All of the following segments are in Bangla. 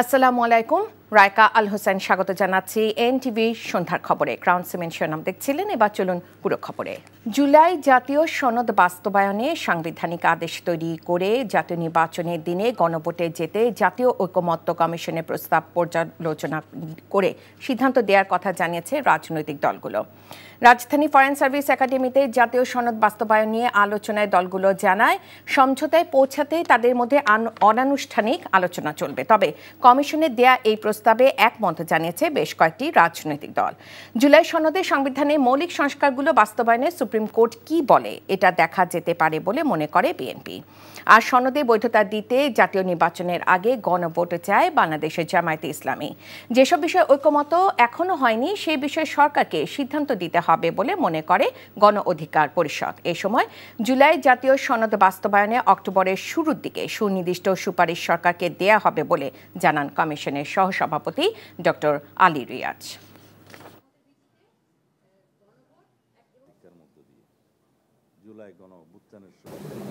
আসসালামু আলাইকুম। রায়কা আল হোসেন স্বাগত জানাচ্ছি এনটিভি সন্ধ্যার খবরে। ক্রাউন সিমেন্ট শিরোনাম দেখছিলেন, এবার চলুন পুরো খবরে। জুলাই জাতীয় সনদ বাস্তবায়নে সাংবিধানিক আদেশ তৈরি করে জাতীয় নির্বাচনের দিনে গণভোটে যেতে জাতীয় ঐকমত্য কমিশনের প্রস্তাব পর্যালোচনা করে সিদ্ধান্ত দেওয়ার কথা জানিয়েছে রাজনৈতিক দলগুলো। রাজধানী ফরেন সার্ভিস একাডেমিতে জাতীয় সনদ বাস্তবায়ন নিয়ে আলোচনায় দলগুলো জানায়, সমঝোতায় পৌঁছাতে তাদের মধ্যে অনানুষ্ঠানিক আলোচনা চলবে। তবে কমিশনের দেয়া এই প্রস্তাবে একমত জানিয়েছে বেশ কয়েকটি রাজনৈতিক দল। জুলাই সনদে সংবিধানের মৌলিক সংস্কারগুলো বাস্তবায়নে সুপ্রিম কোর্ট কি বলে এটা দেখা যেতে পারে বলে মনে করে বিএনপি। আর সনদে বৈধতা দিতে জাতীয় নির্বাচনের আগে গণভোট চায় বাংলাদেশের জামায়াতে ইসলামী। যেসব বিষয়ে ঐকমত্য এখনো হয়নি সেই বিষয়ে সরকারকে সিদ্ধান্ত দিতে হবে বলে মনে করে গণ অধিকার পরিষদ। এ সময় জুলাই জাতীয় সনদ বাস্তবায়নে অক্টোবরের শুরুর দিকে সুনির্দিষ্ট সুপারিশ সরকারকে দেয়া হবে বলে জানান কমিশনের সহসভাপতি ডক্টর আলী রিয়াজ।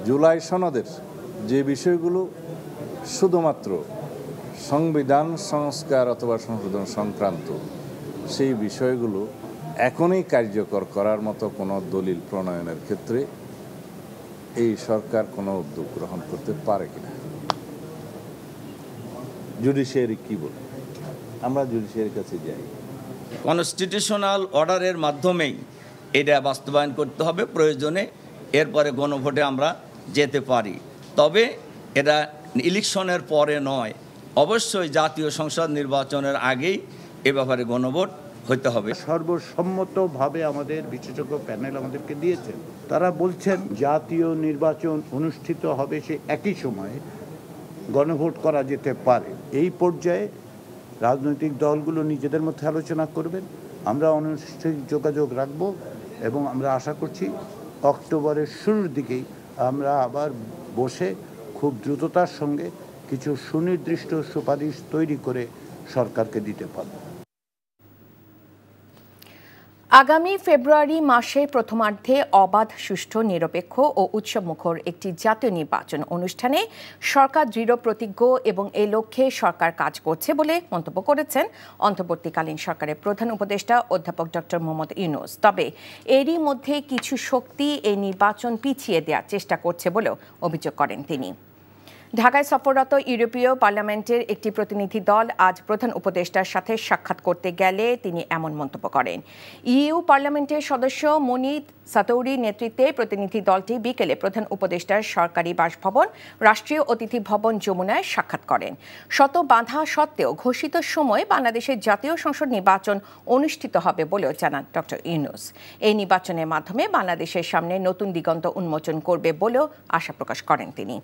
জুলাই সনদের যে বিষয়গুলো শুধুমাত্র সংবিধান সংস্কার অথবা সংশোধন সংক্রান্ত, সেই বিষয়গুলো এখনই কার্যকর করার মতো কোনো দলিল প্রণয়নের ক্ষেত্রে এই সরকার কোনো উদ্যোগ গ্রহণ করতে পারে কিনা। জুডিশিয়ারি কি বলে, আমরা জুডিশিয়ারির কাছে যাই। কনস্টিটিউশনাল অর্ডারের মাধ্যমেই এটা বাস্তবায়ন করতে হবে প্রয়োজনে, এরপরে গণভোটে আমরা যেতে পারি। তবে এটা ইলেকশনের পরে নয়, অবশ্যই জাতীয় সংসদ নির্বাচনের আগেই এ ব্যাপারে গণভোট হতে হবে। সর্বসম্মতভাবে আমাদের বিশেষজ্ঞ প্যানেল আমাদেরকে দিয়েছেন, তারা বলছেন জাতীয় নির্বাচন অনুষ্ঠিত হবে সে একই সময়ে গণভোট করা যেতে পারে। এই পর্যায়ে রাজনৈতিক দলগুলো নিজেদের মধ্যে আলোচনা করবেন, আমরা অনানুষ্ঠানিক যোগাযোগ রাখব এবং আমরা আশা করছি অক্টোবরের শুরুর দিকেই আমরা আবার বসে খুব দ্রুততার সঙ্গে কিছু সুনির্দিষ্ট সুপারিশ তৈরি করে সরকারকে দিতে পারব। আগামী ফেব্রুয়ারি মাসে প্রথমার্ধে অবাধ, সুষ্ঠু, নিরপেক্ষ ও উৎসবমুখর একটি জাতীয় নির্বাচন অনুষ্ঠানে সরকার দৃঢ় প্রতিজ্ঞ এবং এ লক্ষ্যে সরকার কাজ করছে বলে মন্তব্য করেছেন অন্তর্বর্তীকালীন সরকারের প্রধান উপদেষ্টা অধ্যাপক ডক্টর মোহাম্মদ ইউনূস। তবে এরই মধ্যে কিছু শক্তি এই নির্বাচন পিছিয়ে দেওয়ার চেষ্টা করছে বলেও অভিযোগ করেন তিনি। ঢাকায় সফররত ইউরোপীয় পার্লামেন্টের একটি প্রতিনিধি দল আজ প্রধান উপদেষ্টার সাথে সাক্ষাৎ করতে গেলে তিনি এমন মন্তব্য করেন। ইইউ পার্লামেন্টের সদস্য মুনিত সাতৌরির নেতৃত্বে প্রতিনিধি দলটি বিকেলে প্রধান উপদেষ্টার সরকারি বাসভবন রাষ্ট্রীয় অতিথি ভবন যমুনায় সাক্ষাৎ করেন। শত বাধা সত্ত্বেও ঘোষিত সময়ে বাংলাদেশের জাতীয় সংসদ নির্বাচন অনুষ্ঠিত হবে বলেও জানান ডক্টর ইউনূস। এই নির্বাচনের মাধ্যমে বাংলাদেশের সামনে নতুন দিগন্ত উন্মোচন করবে বলেও আশা প্রকাশ করেন তিনি।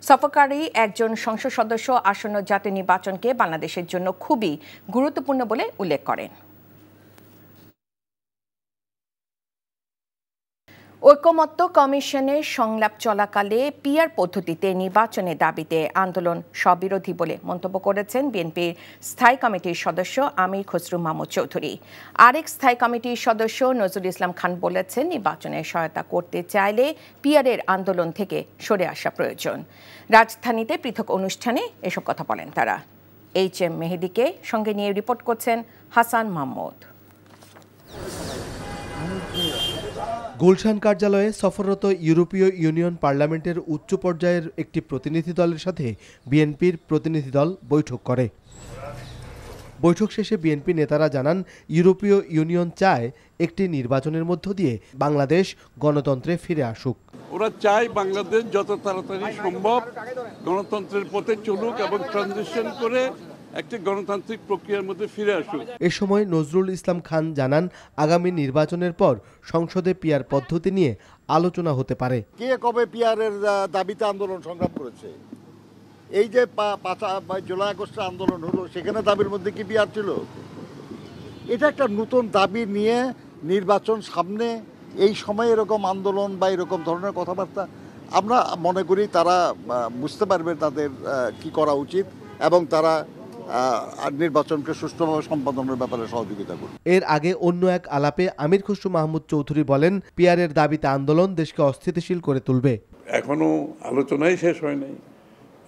সফরকারী একজন সংসদ সদস্য আসন্ন জাতীয় নির্বাচনকে বাংলাদেশের জন্য খুবই গুরুত্বপূর্ণ বলে উল্লেখ করেন। ঐকমত্য কমিশনের সংলাপ চলাকালে পিআর পদ্ধতিতে নির্বাচনের দাবিতে আন্দোলন স্ববিরোধী বলে মন্তব্য করেছেন বিএনপির স্থায়ী কমিটির সদস্য আমির খসরু মাহমুদ চৌধুরী। আরেক স্থায়ী কমিটির সদস্য নজরুল ইসলাম খান বলেছেন, নির্বাচনের সহায়তা করতে চাইলে পিআরের আন্দোলন থেকে সরে আসা প্রয়োজন। রাজধানীতে পৃথক অনুষ্ঠানে এসব কথা বলেন তারা। এইচ.এম. মেহেদীকে সঙ্গে নিয়ে রিপোর্ট করছেন হাসান মাহমুদ। গুলশান কার্যালয়ে সফররত ইউরোপীয় ইউনিয়ন পার্লামেন্টের উচ্চ পর্যায়ের একটি প্রতিনিধি দলের সাথে বিএনপির প্রতিনিধি দল বৈঠক করে। বৈঠক শেষে বিএনপি নেতারা জানান, ইউরোপীয় ইউনিয়ন চায় একটি নির্বাচনের মধ্য দিয়ে বাংলাদেশ গণতন্ত্রে ফিরে আসুক। ওরা চায় বাংলাদেশ যত তাড়াতাড়ি সম্ভব গণতন্ত্রের পথে চলুক এবং ট্রানজিশন করে একটি গণতান্ত্রিক প্রক্রিয়ার মধ্যে ফিরে আসুক। এ সময় নজরুল ইসলাম খান জানান, আগামী নির্বাচনের পর সংসদে পিআর পদ্ধতি নিয়ে আলোচনা হতে পারে। কে কবে পিআরের দাবিতে আন্দোলন সংগ্রাম করেছে? এই যে 5 জুলাই আগস্টে আন্দোলন হলো, সেখানে দাবির মধ্যে কি পিআর ছিল? এটা একটা নতুন দাবি নিয়ে নির্বাচন সামনে, এই সময় এরকম আন্দোলন বা এরকম ধরনের কথাবার্তা, আমরা মনে করি তারা বুঝতে পারবে তাদের কি করা উচিত এবং তারা নির্বাচনকে সুষ্ঠুভাবে সম্পাদনের ব্যাপারে সহযোগিতা করবে। এর আগে অন্য এক আলাপে আমির খসরু মাহমুদ চৌধুরী বলেন, পিআরের দাবিতে আন্দোলন দেশকে অস্থিতিশীল করে তুলবে। এখনো আলোচনাই শেষ হয় নাই,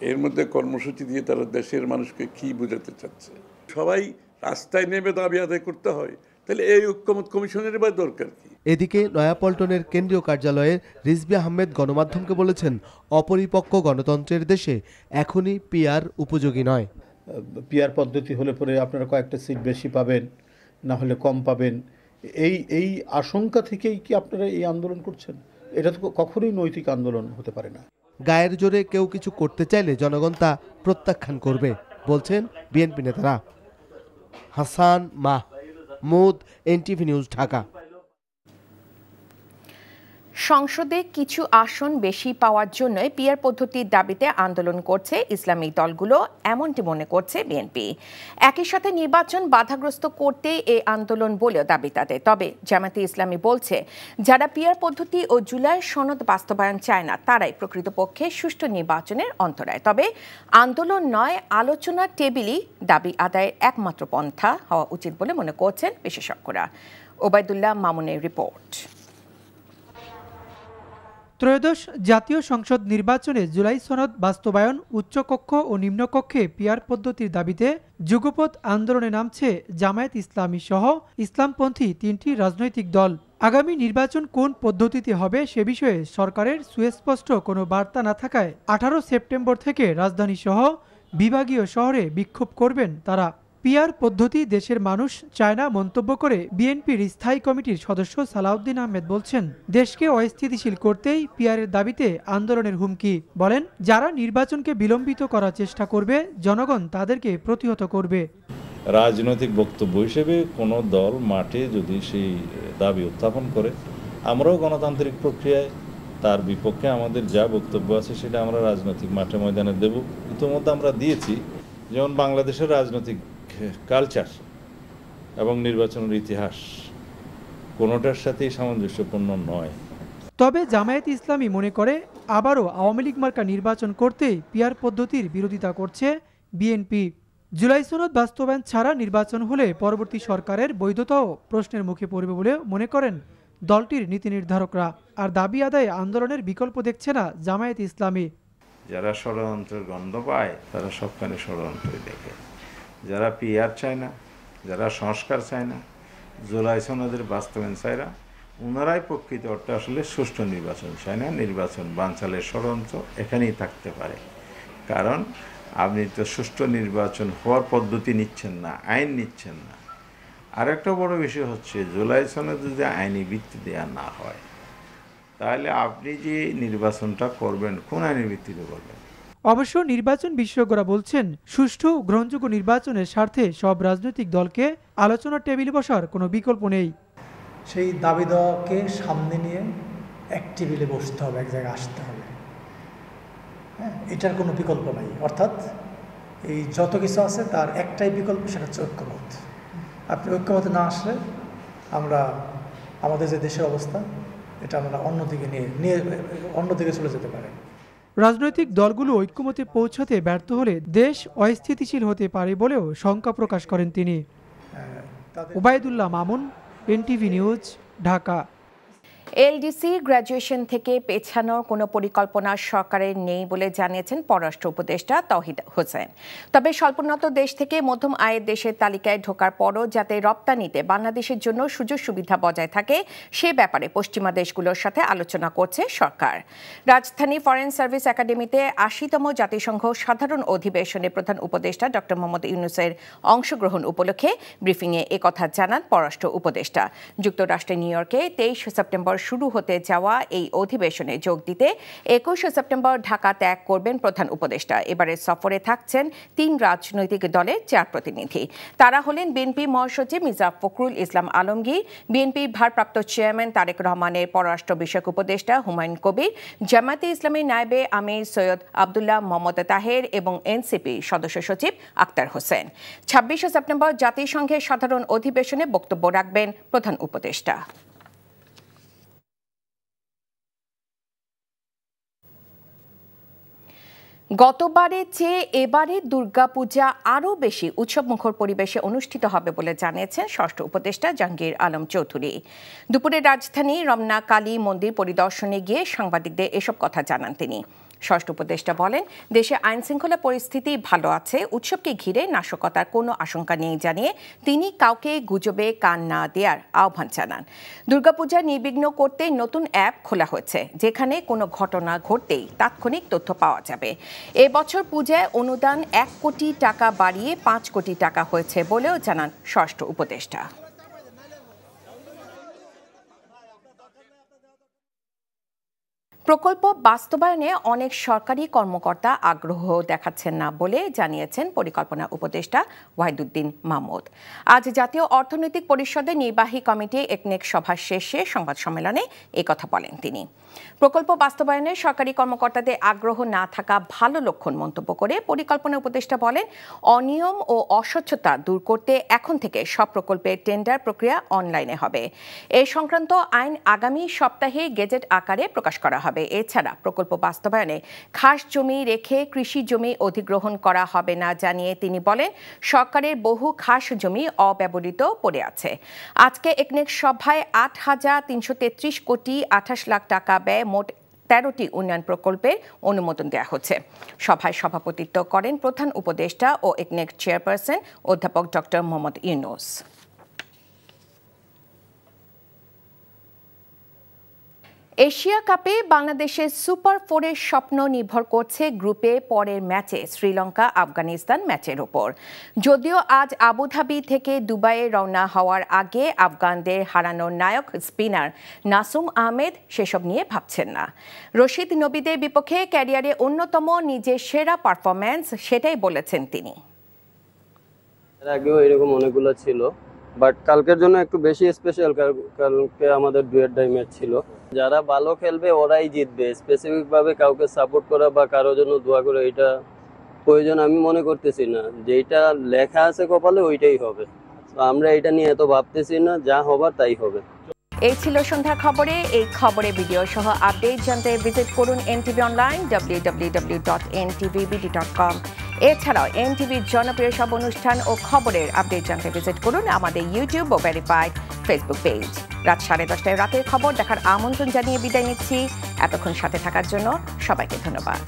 এর মধ্যে কর্মসূচি দিয়ে তারা দেশের মানুষকে কি বোঝাতে চাচ্ছে? সবাই রাস্তায় নেমে দাবি আদায় করতে হয়, তাহলে এই ঐক্যমত কমিশনের বা দরকার কি? এদিকে নয়াপল্টনের কেন্দ্রীয় কার্যালয়ে রিজভী আহমেদ গণমাধ্যমকে বলেছেন, অপরিপক্ক গণতন্ত্রের দেশে এখনই পিআর উপযোগী নয়। পিআর পদ্ধতি হলে পরে আপনারা কয়েকটা সিট বেশি পাবেন, না হলে কম পাবেন, এই আশঙ্কা থেকেই কি আপনারা এই আন্দোলন করছেন? এটা তো কখনোই নৈতিক আন্দোলন হতে পারে না। গায়ের জোরে কেউ কিছু করতে চাইলে জনগণ তা প্রত্যাখ্যান করবে বলছেন বিএনপি নেতারা। Hasan Mahmud, NTV news, Dhaka. সংসদে কিছু আসন বেশি পাওয়ার জন্য পিআর পদ্ধতির দাবিতে আন্দোলন করছে ইসলামিক দলগুলো, এমনটি মনে করছে বিএনপি। একই সাথে নির্বাচন বাধাগ্রস্ত করতে এই আন্দোলন বলেও দাবি তাদের। তবে জামায়াতে ইসলামী বলছে, যারা পিআর পদ্ধতি ও জুলাই সনদ বাস্তবায়ন চায় না তারাই প্রকৃতপক্ষে সুষ্ঠু নির্বাচনের অন্তরায়। তবে আন্দোলন নয়, আলোচনার টেবিলই দাবি আদায়ের একমাত্র পন্থা হওয়া উচিত বলে মনে করছেন বিশেষজ্ঞরা। ওবায়দুল্লাহ মামুনের রিপোর্ট। ত্রয়োদশ জাতীয় সংসদ নির্বাচনে জুলাই সনদ বাস্তবায়ন, উচ্চকক্ষ ও নিম্নকক্ষে পিআর পদ্ধতির দাবিতে যুগপৎ আন্দোলনে নামছে জামায়াত ইসলামী সহ ইসলামপন্থী 3টি রাজনৈতিক দল। আগামী নির্বাচন কোন পদ্ধতিতে হবে সে বিষয়ে সরকারের সুস্পষ্ট কোনো বার্তা না থাকায় 18 সেপ্টেম্বর থেকে রাজধানী সহ বিভাগীয় শহরে বিক্ষোভ করবেন তারা। পিআর পদ্ধতি দেশের মানুষ চায় না মন্তব্য করে বিএনপির স্থায়ী কমিটির সদস্য সালাউদ্দিন আহমেদ বলছেন, দেশকে অস্থিতিশীল করতেই পিআরের দাবিতে আন্দোলনের হুমকি। বলেন, যারা নির্বাচনকে বিলম্বিত করার চেষ্টা করবে জনগণ তাদেরকে প্রতিহত করবে। রাজনৈতিক বক্তব্য হিসেবে কোনো দল মাঠে যদি সেই দাবি উত্থাপন করে, আমরাও গণতান্ত্রিক প্রক্রিয়ায় তার বিপক্ষে আমাদের যা বক্তব্য আছে সেটা আমরা রাজনৈতিক মাঠে ময়দানে দেব। ইতিমধ্যে আমরা দিয়েছি, যেমন বাংলাদেশের রাজনৈতিক কালচার এবং নির্বাচনের ইতিহাস কোনোটার সাথেই সামঞ্জস্যপূর্ণ নয়। তবে জামায়াত ইসলামী মনে করে, আবারও আওয়ামী লীগ মার্কা নির্বাচন করতেই পিআর পদ্ধতির বিরোধিতা করছে বিএনপি। জুলাই সনদ বাস্তবায়ন ছাড়া নির্বাচন হলে পরবর্তী সরকারের বৈধতাও প্রশ্নের মুখে পড়বে বলে মনে করেন দলটির নীতি নির্ধারকরা। আর দাবি আদায়ে আন্দোলনের বিকল্প দেখছে না জামায়াত ইসলামী। যারা ষড়যন্ত্রের গন্ধ পায় তারা সবখানে ষড়যন্ত্রই দেখে। যারা পিআর চায় না, যারা সংস্কার চায় না, জুলাই সনদের বাস্তবায়ন চায় না, ওনারাই প্রকৃত অর্থে আসলে সুষ্ঠু নির্বাচন চায় না। নির্বাচন বানচালের ষড়যন্ত্র এখানেই থাকতে পারে, কারণ আপনি তো সুষ্ঠু নির্বাচন হওয়ার পদ্ধতি নিচ্ছেন না, আইন নিচ্ছেন না। আর একটা বড় বিষয় হচ্ছে, জুলাই সনদ যদি আইনি ভিত্তি দেওয়া না হয়, তাহলে আপনি যে নির্বাচনটা করবেন কোন আইনের ভিত্তিতে করবেন? অবশ্য নির্বাচন বিশেষজ্ঞরা বলছেন, সুষ্ঠু গ্রহণযোগ্য নির্বাচনের স্বার্থে সব রাজনৈতিক দলকে আলোচনার টেবিলে বসার কোনো বিকল্প নেই। সেই দাবি দেওয়াকে সামনে নিয়ে এক টেবিলে বসতে হবে, এক জায়গায় আসতে হবে। হ্যাঁ, এটার কোনো বিকল্প নাই। অর্থাৎ এই যত কিছু আছে তার একটাই বিকল্প, সেটা হচ্ছে ঐক্যমত। আপনি ঐক্যমতে না আসলে আমরা আমাদের যে দেশের অবস্থা, এটা আমরা অন্যদিকে অন্যদিকে চলে যেতে পারে। রাজনৈতিক দলগুলো ঐক্যমতে পৌঁছাতে ব্যর্থ হলে দেশ অস্থিতিশীল হতে পারে বলেও শঙ্কা প্রকাশ করেন তিনি। Obaidullah Mamun, NTV news, Dhaka. LDC graduation থেকে পেছানোর কোনো পরিকল্পনা সরকারের নেই বলে জানিয়েছেন পররাষ্ট্র উপদেষ্টা তৌহিদ হোসেন। তবে স্বল্পোন্নত দেশ থেকে মধ্যম আয়ের দেশের তালিকায় ঢোকার পরও যাতে রপ্তানিতে বাংলাদেশের জন্য সুযোগ সুবিধা বজায় থাকে সে ব্যাপারে পশ্চিমা দেশগুলোর সাথে আলোচনা করছে সরকার। রাজধানী ফরেন সার্ভিস একাডেমিতে ৮০তম জাতিসংঘ সাধারণ অধিবেশনে প্রধান উপদেষ্টা ডক্টর মোহাম্মদ ইউনূসের অংশগ্রহণ উপলক্ষে ব্রিফিংয়ে একথা জানান পররাষ্ট্র উপদেষ্টা। যুক্তরাষ্ট্রের নিউ ইয়র্কে 23 সেপ্টেম্বর শুরু হতে যাওয়া এই অধিবেশনে যোগ দিতে 21 সেপ্টেম্বর ঢাকা ত্যাগ করবেন প্রধান উপদেষ্টা। এবারের সফরে থাকছেন 3 রাজনৈতিক দলের 4 প্রতিনিধি। তারা হলেন বিএনপি মহাসচিব মির্জা ফখরুল ইসলাম আলমগীর, বিএনপির ভারপ্রাপ্ত চেয়ারম্যান তারেক রহমানের পররাষ্ট্র বিষয়ক উপদেষ্টা হুমায়ুন কবির, জামায়াতে ইসলামীর নায়েবে আমির সৈয়দ আবদুল্লাহ মোহাম্মদ তাহের এবং এনসিপি সদস্য সচিব আক্তার হোসেন। 26 সেপ্টেম্বর জাতিসংঘের সাধারণ অধিবেশনে বক্তব্য রাখবেন প্রধান উপদেষ্টা। গতবারের চেয়ে এবারে দুর্গাপূজা আরও বেশি উৎসবমুখর পরিবেশে অনুষ্ঠিত হবে বলে জানিয়েছেন ষষ্ঠ উপদেষ্টা জাহাঙ্গীর আলম চৌধুরী। দুপুরে রাজধানী রমনা কালী মন্দির পরিদর্শনে গিয়ে সাংবাদিকদের এসব কথা জানান তিনি। ষষ্ঠ উপদেষ্টা বলেন, দেশে আইনশৃঙ্খলা পরিস্থিতি ভালো আছে, উৎসবকে ঘিরে নাশকতার কোনো আশঙ্কা নেই জানিয়ে তিনি কাউকে গুজবে কান না দেওয়ার আহ্বান জানান। দুর্গাপূজা নির্বিঘ্ন করতে নতুন অ্যাপ খোলা হয়েছে, যেখানে কোনো ঘটনা ঘটতেই তাৎক্ষণিক তথ্য পাওয়া যাবে। এবছর পূজায় অনুদান 1 কোটি টাকা বাড়িয়ে 5 কোটি টাকা হয়েছে বলেও জানান ষষ্ঠ উপদেষ্টা। প্রকল্প বাস্তবায়নে অনেক সরকারি কর্মকর্তা আগ্রহ দেখাচ্ছেন না বলে জানিয়েছেন পরিকল্পনা উপদেষ্টা ওয়াহিদুদ্দিন মাহমুদ। আজ জাতীয় অর্থনৈতিক পরিষদের নির্বাহী কমিটি একনেক সভা শেষে সংবাদ সম্মেলনে একথা বলেন তিনি। প্রকল্প বাস্তবায়নে সরকারি কর্মকর্তাদের আগ্রহ না থাকা ভালো লক্ষণ মন্তব্য করে পরিকল্পনা উপদেষ্টা বলেন, অনিয়ম ও অস্বচ্ছতা দূর করতে এখন থেকে সব প্রকল্পের টেন্ডার প্রক্রিয়া অনলাইনে হবে। এ সংক্রান্ত আইন আগামী সপ্তাহে গেজেট আকারে প্রকাশ করা হবে। এছাড়া প্রকল্প বাস্তবায়নে খাস জমি রেখে কৃষি জমি অধিগ্রহণ করা হবে না জানিয়ে তিনি বলেন, সরকারের বহু খাস জমি অব্যবহৃত পড়ে আছে। আজকে একনেক সভায় 8,333 কোটি 28 লাখ টাকা ব্যয়ে মোট 13টি উন্নয়ন প্রকল্পের অনুমোদন দেওয়া হচ্ছে। সভায় সভাপতিত্ব করেন প্রধান উপদেষ্টা ও একনেক চেয়ারপারসন অধ্যাপক ডক্টর মোহাম্মদ ইউনূস। এশিয়া কাপে বাংলাদেশের সুপার 4-এর স্বপ্ন নির্ভর করছে গ্রুপে পরের ম্যাচে শ্রীলঙ্কা আফগানিস্তান ম্যাচের ওপর। যদিও আজ আবুধাবি থেকে দুবাইয়ে রওনা হওয়ার আগে আফগানদের হারানোর নায়ক স্পিনার নাসুম আহমেদ সেসব নিয়ে ভাবছেন না। রশিদ নবীদের বিপক্ষে ক্যারিয়ারে অন্যতম নিজের সেরা পারফরম্যান্স, সেটাই বলেছেন তিনি। এর আগেও এরকম অনেকগুলো ছিল, বাট কালকের জন্য একটু বেশি স্পেশাল, কালকে আমাদের ডুয়েট ডাই ম্যাচ ছিল। যারা ভালো খেলবে ওরাই জিতবে, স্পেসিফিক ভাবে কাউকে সাপোর্ট করা বা কারোর জন্য দোয়া করা এটা প্রয়োজন আমি মনে করতেছি না। যেটা লেখা আছে কপালে ওইটাই হবে, তো আমরা এটা নিয়ে এত ভাবতেছি না, যা হবার তাই হবে। এই ছিল সন্ধ্যার খবরে। এই খবরে ভিডিও সহ আপডেট জানতে ভিজিট করুন এনটিভি অনলাইন www.ntvbd.com। এছাড়াও এনটিভির জনপ্রিয় সব অনুষ্ঠান ও খবরের আপডেট জানতে ভিজিট করুন আমাদের ইউটিউব ও ভেরিফাইড ফেসবুক পেজ। রাত 10:30 রাতের খবর দেখার আমন্ত্রণ জানিয়ে বিদায় নিচ্ছি। এতক্ষণ সাথে থাকার জন্য সবাইকে ধন্যবাদ।